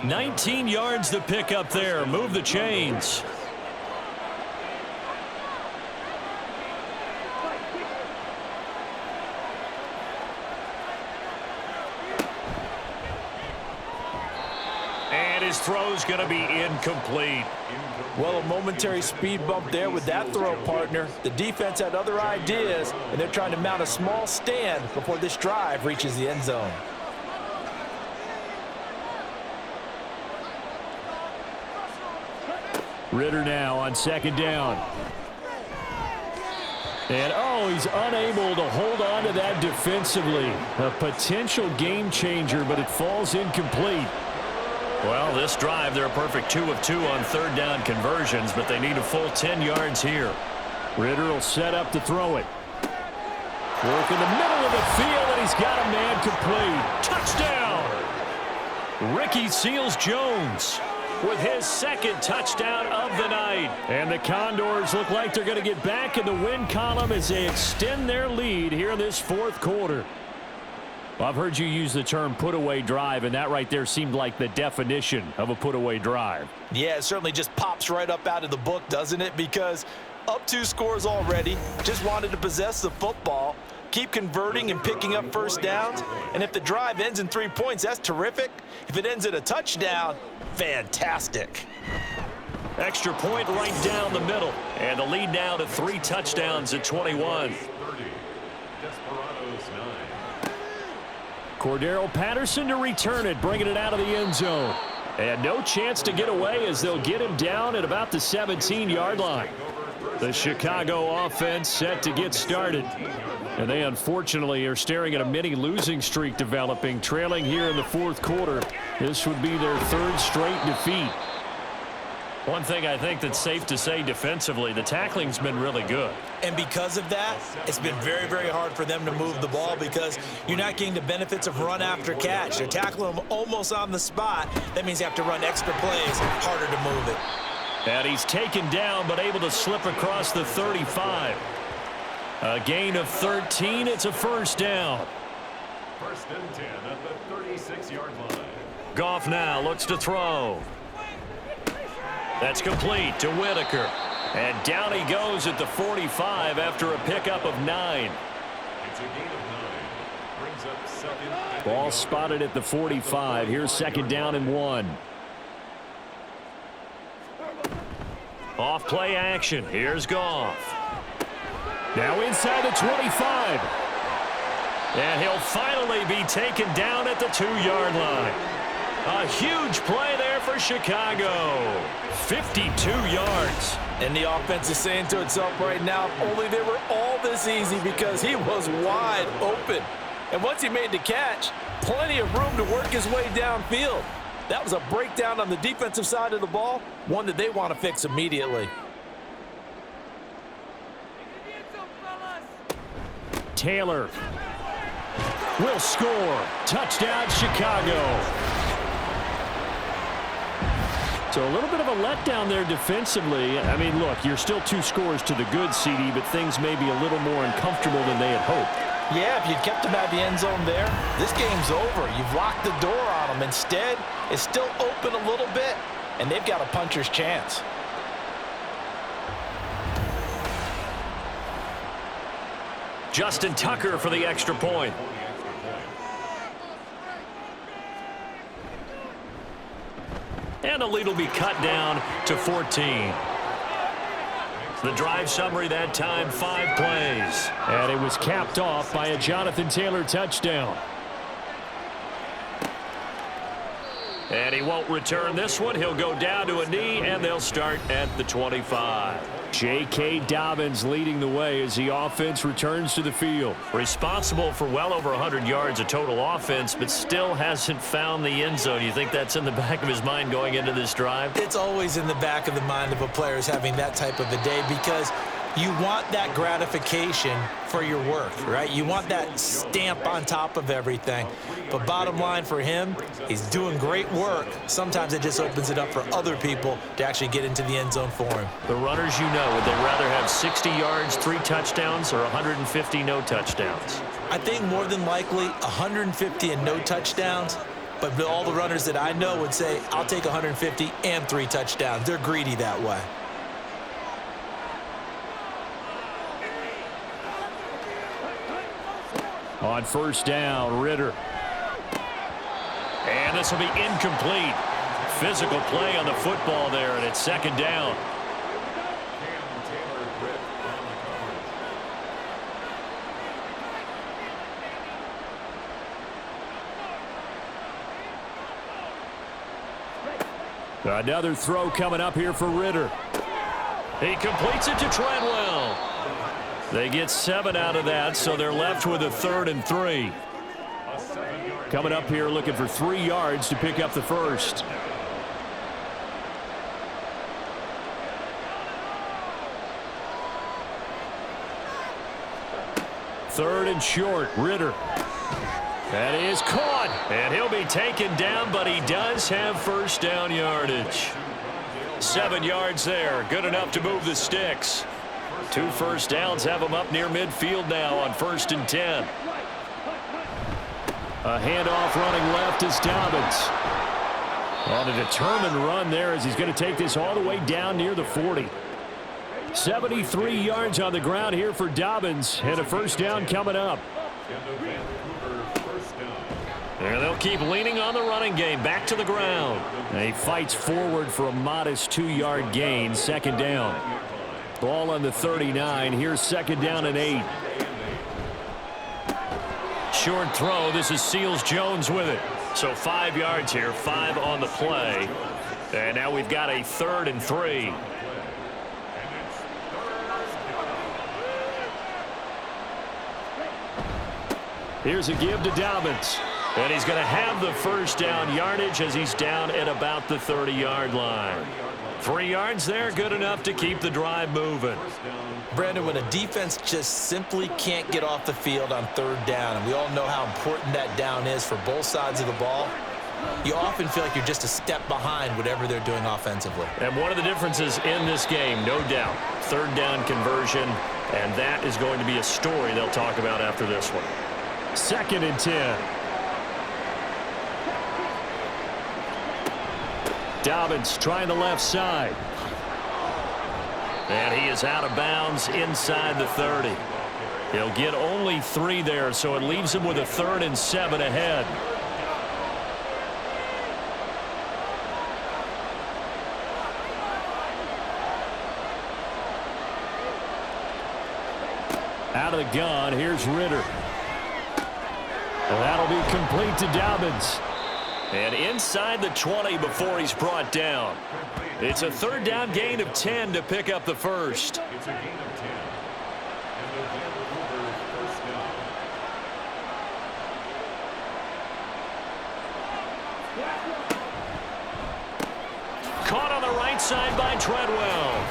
19 yards to pick up there. Move the chains. And his throw's going to be incomplete. Well, a momentary speed bump there with that throw, partner. The defense had other ideas, and they're trying to mount a small stand before this drive reaches the end zone. Ritter now on second down. And, oh, he's unable to hold on to that defensively. A potential game changer, but it falls incomplete. Well, this drive, they're a perfect 2 of 2 on third down conversions, but they need a full 10 yards here. Ritter will set up to throw it. Work in the middle of the field, and he's got a man complete. Touchdown! Ricky Seals-Jones with his second touchdown of the night. And the Condors look like they're going to get back in the win column as they extend their lead here in this fourth quarter. Well, I've heard you use the term put-away drive, and that right there seemed like the definition of a put-away drive. Yeah, it certainly just pops right up out of the book, doesn't it? Because up 2 scores already, just wanted to possess the football, keep converting and picking up first downs. And if the drive ends in 3 points, that's terrific. If it ends in a touchdown, fantastic. Extra point right down the middle. And the lead now to 3 touchdowns at 21. 30. Desperados 9. Cordero Patterson to return it, bringing it out of the end zone. And no chance to get away as they'll get him down at about the 17-yard line. The Chicago offense set to get started. And they unfortunately are staring at a mini losing streak developing, trailing here in the fourth quarter. This would be their third straight defeat. One thing I think that's safe to say defensively, the tackling's been really good. And because of that, it's been very, very hard for them to move the ball because you're not getting the benefits of run after catch. They're tackling them almost on the spot. That means you have to run extra plays, harder to move it. And he's taken down but able to slip across the 35. A gain of 13. It's a first down. First and 10 at the 36-yard line. Goff now looks to throw. That's complete to Whitaker. And down he goes at the 45 after a pickup of 9. It's a gain of 9. Brings up second. Ball spotted at the 45. Here's second down and 1. Off play action. Here's Goff. Now inside the 25. And he'll finally be taken down at the 2-yard line. A huge play there for Chicago. 52 yards. And the offense is saying to itself right now, if only they were all this easy because he was wide open. And once he made the catch, plenty of room to work his way downfield. That was a breakdown on the defensive side of the ball, one that they want to fix immediately. Taylor will score. Touchdown, Chicago. So a little bit of a letdown there defensively. I mean, look, you're still 2 scores to the good, CD, but things may be a little more uncomfortable than they had hoped. Yeah, if you'd kept him at the end zone there, this game's over. You've locked the door on him. Instead, it's still open a little bit, and they've got a puncher's chance. Justin Tucker for the extra point. And the lead will be cut down to 14. The drive summary that time, 5 plays. And it was capped off by a Jonathan Taylor touchdown. And he won't return this one. He'll go down to a knee, and they'll start at the 25. J.K. Dobbins leading the way as the offense returns to the field. Responsible for well over 100 yards of total offense, but still hasn't found the end zone. You think that's in the back of his mind going into this drive? It's always in the back of the mind of a player is having that type of a day because you want that gratification for your work, right? You want that stamp on top of everything. But bottom line for him, he's doing great work. Sometimes it just opens it up for other people to actually get into the end zone for him. The runners, you know, would they rather have 60 yards, 3 touchdowns, or 150 no touchdowns? I think more than likely 150 and no touchdowns. But all the runners that I know would say, I'll take 150 and 3 touchdowns. They're greedy that way. On first down, Ritter. And this will be incomplete. Physical play on the football there, and it's second down. Another throw coming up here for Ritter. He completes it to Treadwell. They get 7 out of that, so they're left with a 3rd and 3. Coming up here looking for 3 yards to pick up the first. Third and short, Ritter. That is caught, and he'll be taken down, but he does have first down yardage. 7 yards there, good enough to move the sticks. 2 first downs have him up near midfield now on 1st and 10. A handoff running left is Dobbins. On a determined run there as he's going to take this all the way down near the 40. 73 yards on the ground here for Dobbins, and a first down coming up. And they'll keep leaning on the running game back to the ground. And he fights forward for a modest 2-yard gain, second down. Ball on the 39. Here's second down and 8. Short throw. This is Seals-Jones with it. So 5 yards here, 5 on the play. And now we've got a 3rd and 3. Here's a give to Dobbins. And he's going to have the first down yardage as he's down at about the 30-yard line. 3 yards there, good enough to keep the drive moving. Brandon, when a defense just simply can't get off the field on 3rd down, and we all know how important that down is for both sides of the ball, you often feel like you're just a step behind whatever they're doing offensively. And one of the differences in this game, no doubt, 3rd down conversion, and that is going to be a story they'll talk about after this one. 2nd and 10. Dobbins trying the left side. And he is out of bounds inside the 30. He'll get only 3 there, so it leaves him with a 3rd and 7 ahead. Out of the gun, here's Ritter. And that'll be complete to Dobbins. And inside the 20 before he's brought down. It's a 3rd down gain of 10 to pick up the first. It's a gain of 10. And the Vancouver first down. Caught on the right side by Treadwell.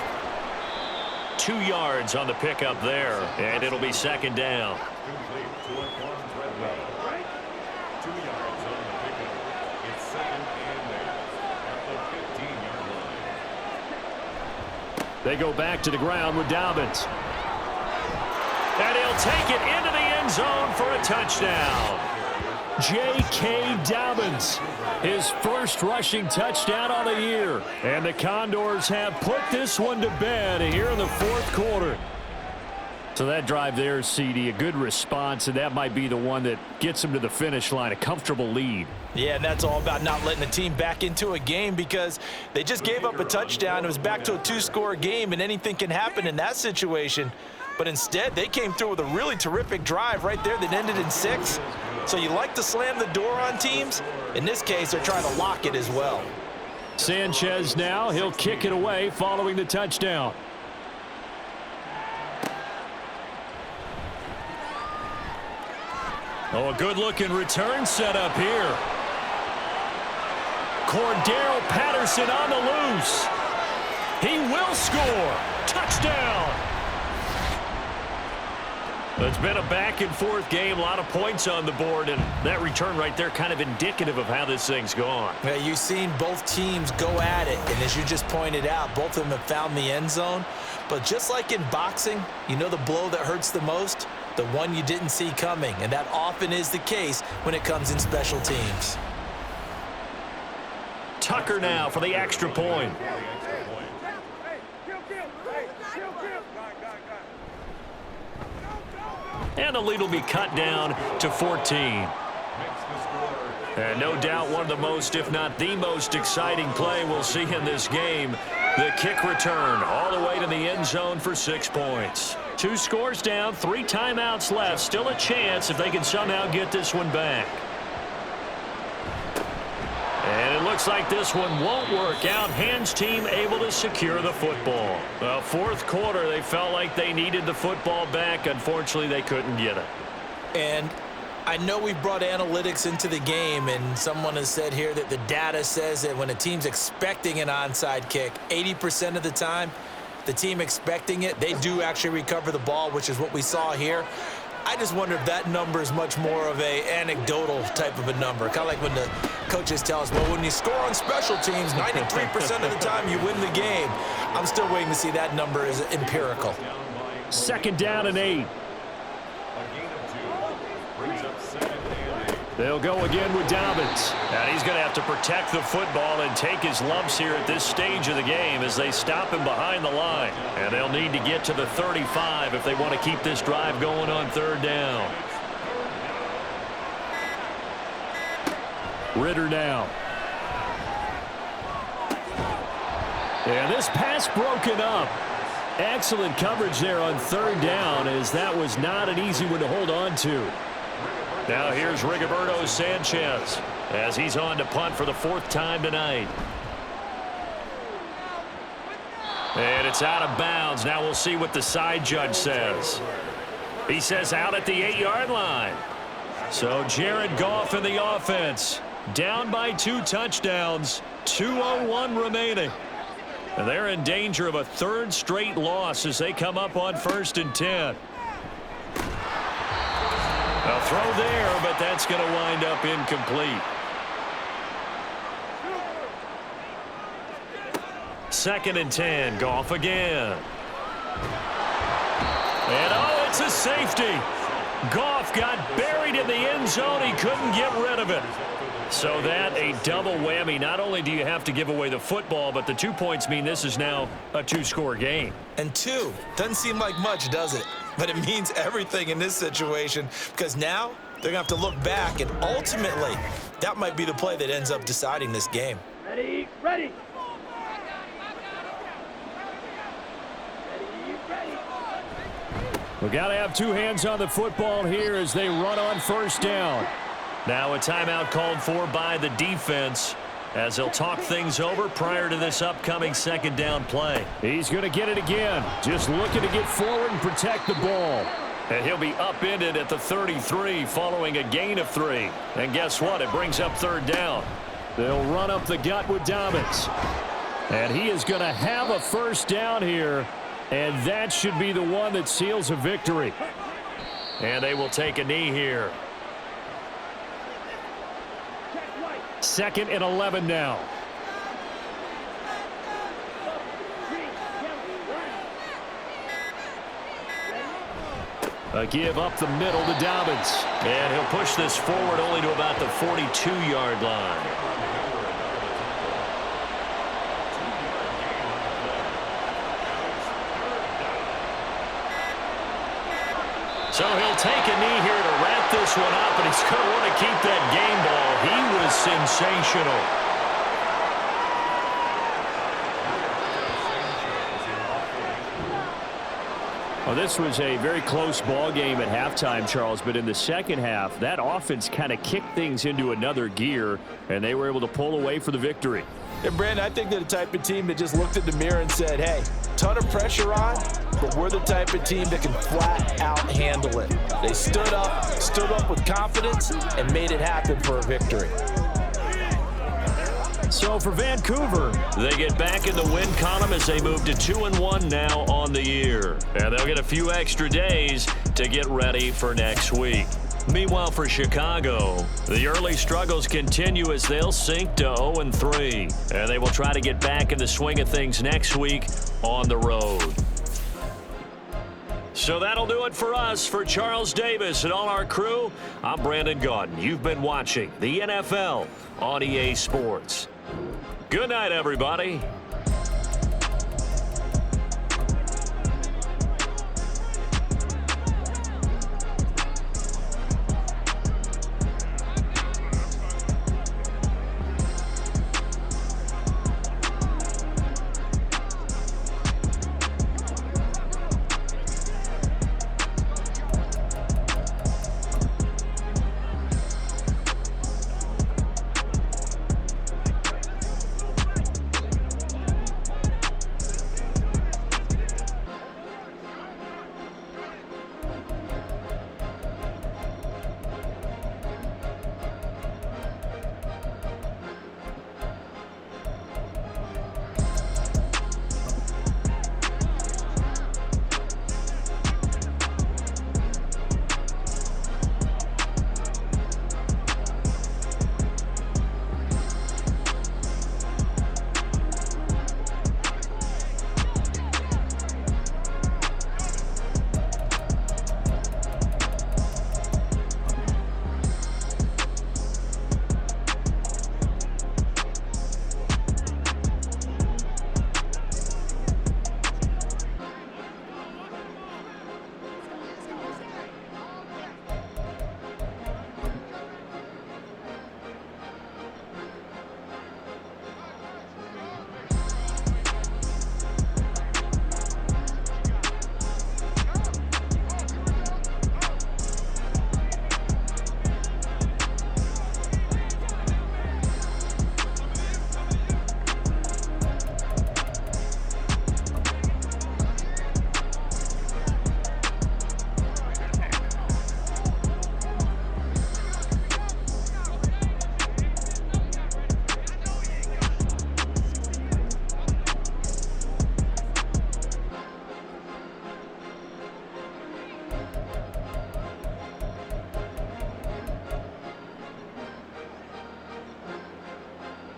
2 yards on the pickup there, and it'll be 2nd down. Complete to Laquan Treadwell. 2 yards on the pickup. It's 2nd and 8 at the 15-yard line. They go back to the ground with Dobbins. And he'll take it into the end zone for a touchdown. J.K. Dobbins, his first rushing touchdown on the year. And the Condors have put this one to bed here in the 4th quarter. So that drive there, CD, a good response, and that might be the one that gets them to the finish line, a comfortable lead. Yeah, and that's all about not letting the team back into a game because they just gave up a touchdown. It was back to a 2-score game, and anything can happen in that situation. But instead, they came through with a really terrific drive right there that ended in 6. So you like to slam the door on teams. In this case, they're trying to lock it as well. Sanchez now, he'll kick it away following the touchdown. Oh, a good-looking return set up here. Cordero Patterson on the loose. He will score. Touchdown. It's been a back-and-forth game, a lot of points on the board, and that return right there kind of indicative of how this thing's gone. Yeah, you've seen both teams go at it, and as you just pointed out, both of them have found the end zone. But just like in boxing, you know the blow that hurts the most? The one you didn't see coming, and that often is the case when it comes in special teams. Tucker now for the extra point. And the lead will be cut down to 14. And no doubt one of the most, if not the most exciting play we'll see in this game. The kick return all the way to the end zone for 6 points. 2 scores down, 3 timeouts left. Still a chance if they can somehow get this one back. And it looks like this one won't work out. Hands team able to secure the football. Well, 4th quarter, they felt like they needed the football back. Unfortunately, they couldn't get it. And I know we've brought analytics into the game, and someone has said here that the data says that when a team's expecting an onside kick, 80% of the time, the team expecting it, they do actually recover the ball, which is what we saw here. I just wonder if that number is much more of a anecdotal type of a number. Kind of like when the coaches tell us, well, when you score on special teams, 93% of the time you win the game. I'm still waiting to see that number is empirical. 2nd down and 8. They'll go again with Dobbins. And he's going to have to protect the football and take his lumps here at this stage of the game as they stop him behind the line. And they'll need to get to the 35 if they want to keep this drive going on 3rd down. Ritter now. And this pass broken up. Excellent coverage there on 3rd down, as that was not an easy one to hold on to. Now here's Rigoberto Sanchez as he's on to punt for the 4th time tonight. And it's out of bounds. Now we'll see what the side judge says. He says out at the 8-yard line. So Jared Goff in the offense. Down by 2 touchdowns. 2:01 remaining. And they're in danger of a 3rd straight loss as they come up on 1st and 10. A throw there, but that's going to wind up incomplete. 2nd and 10. Goff again. And oh, it's a safety. Goff got buried in the end zone. He couldn't get rid of it. So that a double whammy. Not only do you have to give away the football, but the 2 points mean this is now a 2-score game. And 2 doesn't seem like much, does it? But it means everything in this situation because now they're going to have to look back, and ultimately that might be the play that ends up deciding this game. Ready, ready. We've got to have 2 hands on the football here as they run on 1st down. Now a timeout called for by the defense as they'll talk things over prior to this upcoming 2nd down play. He's going to get it again. Just looking to get forward and protect the ball. And he'll be upended at the 33 following a gain of 3. And guess what? It brings up 3rd down. They'll run up the gut with Dobbins. And he is going to have a 1st down here. And that should be the one that seals a victory. And they will take a knee here. 2nd and 11 now. A give up the middle to Dobbins. And he'll push this forward only to about the 42-yard line. So he'll take a knee here to wrap this one up, and he's going to want to keep that game ball. He was sensational. Well, this was a very close ball game at halftime, Charles, but in the 2nd half, that offense kind of kicked things into another gear, and they were able to pull away for the victory. And Brandon, I think they're the type of team that just looked in the mirror and said, hey, ton of pressure on, but we're the type of team that can flat out handle it. They stood up with confidence and made it happen for a victory. So for Vancouver, they get back in the win column as they move to 2-1 now on the year. And they'll get a few extra days to get ready for next week. Meanwhile, for Chicago, the early struggles continue as they'll sink to 0-3. And they will try to get back in the swing of things next week on the road. So that'll do it for us. For Charles Davis and all our crew, I'm Brandon Gaudin. You've been watching the NFL on EA Sports. Good night, everybody.